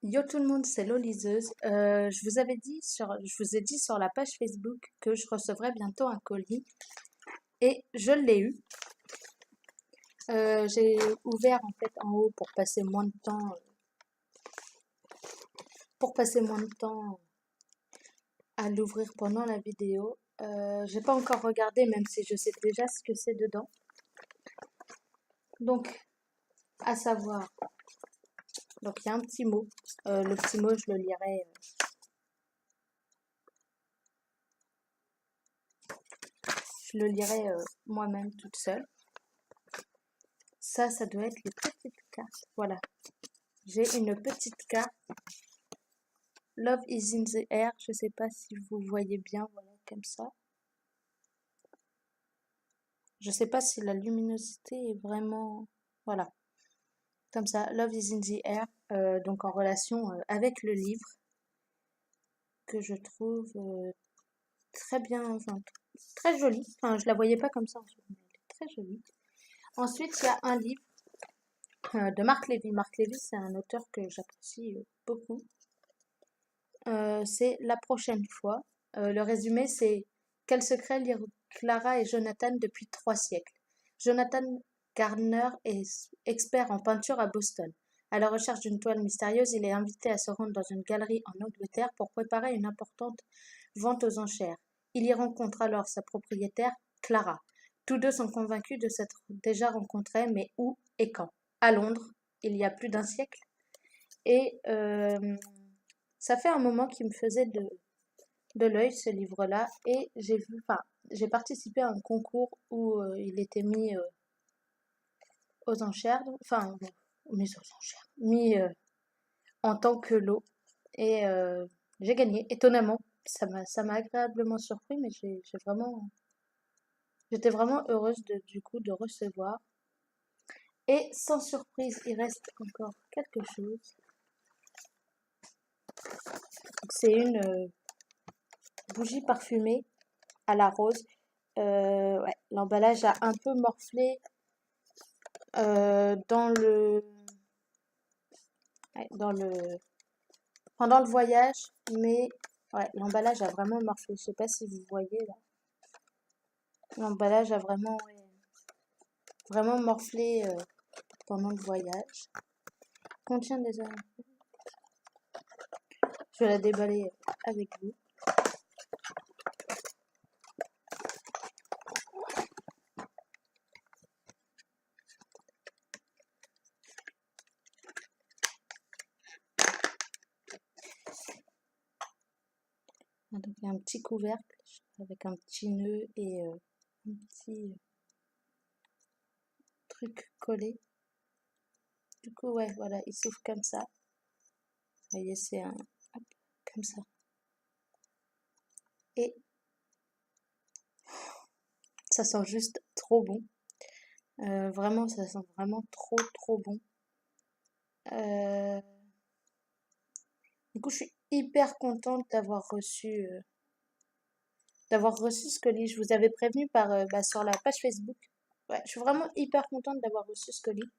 Yo tout le monde, c'est Loliseuse. Je vous ai dit sur la page Facebook que je recevrais bientôt un colis et je l'ai eu. J'ai ouvert en fait en haut pour passer moins de temps à l'ouvrir pendant la vidéo. J'ai pas encore regardé même si je sais déjà ce que c'est dedans. Donc, à savoir, donc il y a un petit mot. Le petit mot, je le lirai moi-même toute seule. Ça doit être les petites cartes. Voilà. J'ai une petite carte. Love is in the air. Je sais pas si vous voyez bien. Voilà, comme ça. Je sais pas si la luminosité est vraiment... Voilà. Comme ça. Love is in the air. Donc en relation avec le livre. Que je trouve très bien. Enfin, très joli. Enfin, je la voyais pas comme ça. Mais elle est très jolie. Ensuite, il y a un livre de Marc Lévy. Marc Lévy, c'est un auteur que j'apprécie beaucoup. C'est la prochaine fois. Le résumé, c'est quel secret lire Clara et Jonathan depuis 3 siècles. Jonathan Gardner est expert en peinture à Boston. À la recherche d'une toile mystérieuse, il est invité à se rendre dans une galerie en Angleterre pour préparer une importante vente aux enchères. Il y rencontre alors sa propriétaire, Clara. Tous deux sont convaincus de s'être déjà rencontrés, mais où et quand? À Londres, il y a plus d'un siècle. Et ça fait un moment qu'il me faisait de l'œil ce livre-là. Et j'ai participé à un concours où il était mis aux enchères, mis aux enchères, mis en tant que lot. Et j'ai gagné, étonnamment. Ça m'a agréablement surpris, mais j'étais vraiment heureuse du coup de recevoir. Et sans surprise, il reste encore quelque chose. C'est une bougie parfumée à la rose. Ouais, l'emballage a un peu morflé dans pendant le voyage, mais ouais, l'emballage a vraiment morflé. Je sais pas si vous voyez là. L'emballage a vraiment morflé pendant le voyage. Contient des aromates. Je vais la déballer avec vous. Donc il y a un petit couvercle avec un petit nœud et un petit truc collé. Du coup, ouais, voilà, il s'ouvre comme ça. Vous voyez, c'est hop, comme ça. Et ça sent juste trop bon. Vraiment, ça sent vraiment trop, trop bon. Du coup, je suis hyper contente d'avoir reçu ce colis. Je vous avais prévenu sur la page Facebook. Ouais, je suis vraiment hyper contente d'avoir reçu ce colis.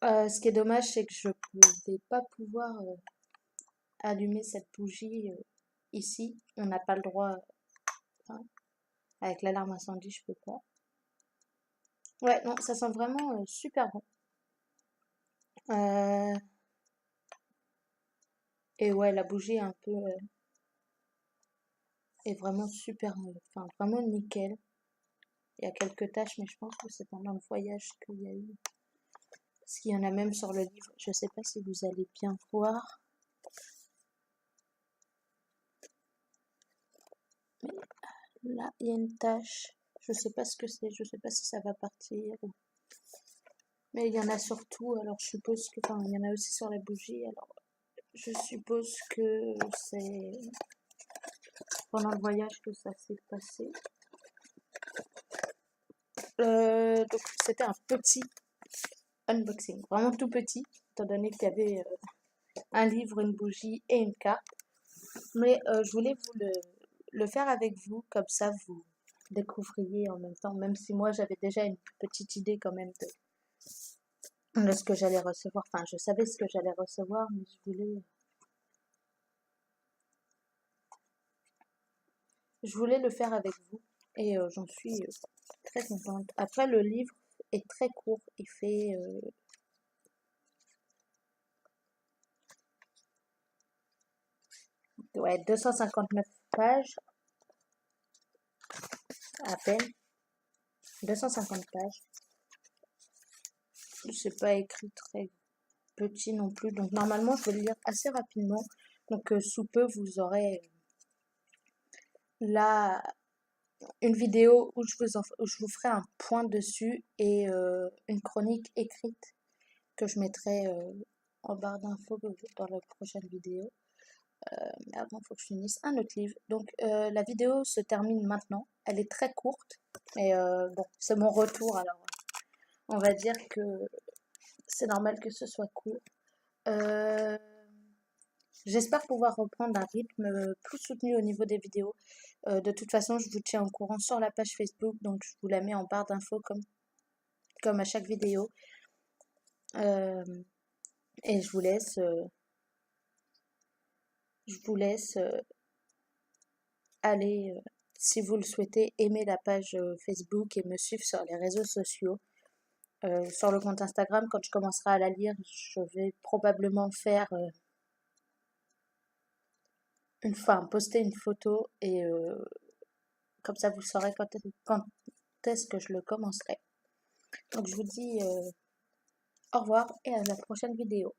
Ce qui est dommage, c'est que je ne vais pas pouvoir allumer cette bougie ici. On n'a pas le droit, hein, avec l'alarme incendie, je peux pas. Ouais, non, ça sent vraiment super bon. Euh, et ouais, la bougie est vraiment super, enfin vraiment nickel. Il y a quelques taches, mais je pense que c'est pendant le voyage qu'il y a eu. Parce qu'il y en a même sur le livre. Je sais pas si vous allez bien voir. Mais là, il y a une tache. Je sais pas ce que c'est. Je sais pas si ça va partir. Mais il y en a surtout. Alors, je suppose que... Enfin, il y en a aussi sur la bougie. Alors, je suppose que c'est pendant le voyage que ça s'est passé. Donc, c'était un petit unboxing. Vraiment tout petit. Étant donné qu'il y avait un livre, une bougie et une carte. Mais je voulais le faire avec vous, comme ça vous découvriez en même temps, même si moi j'avais déjà une petite idée quand même de ce que j'allais recevoir. Enfin, je savais ce que j'allais recevoir, mais je voulais le faire avec vous et j'en suis très contente. Après, le livre est très court. Il fait ouais, 259 pages à peine. 250 pages. C'est pas écrit très petit non plus. Donc normalement, je vais le lire assez rapidement. Donc sous peu, vous aurez là une vidéo où je vous ferai un point dessus et une chronique écrite que je mettrai en barre d'infos dans la prochaine vidéo. Mais avant, il faut que je finisse un autre livre. Donc la vidéo se termine maintenant. Elle est très courte. Et bon, c'est mon retour. Alors, on va dire que c'est normal que ce soit court. Euh, J'espère pouvoir reprendre un rythme plus soutenu au niveau des vidéos. De toute façon, je vous tiens au courant sur la page Facebook, donc je vous la mets en barre d'infos comme à chaque vidéo. Euh, et je vous laisse aller, si vous le souhaitez, aimer la page Facebook et me suivre sur les réseaux sociaux. Sur le compte Instagram, quand je commencerai à la lire, je vais probablement faire poster une photo et comme ça vous saurez quand est-ce que je le commencerai. Donc je vous dis au revoir et à la prochaine vidéo.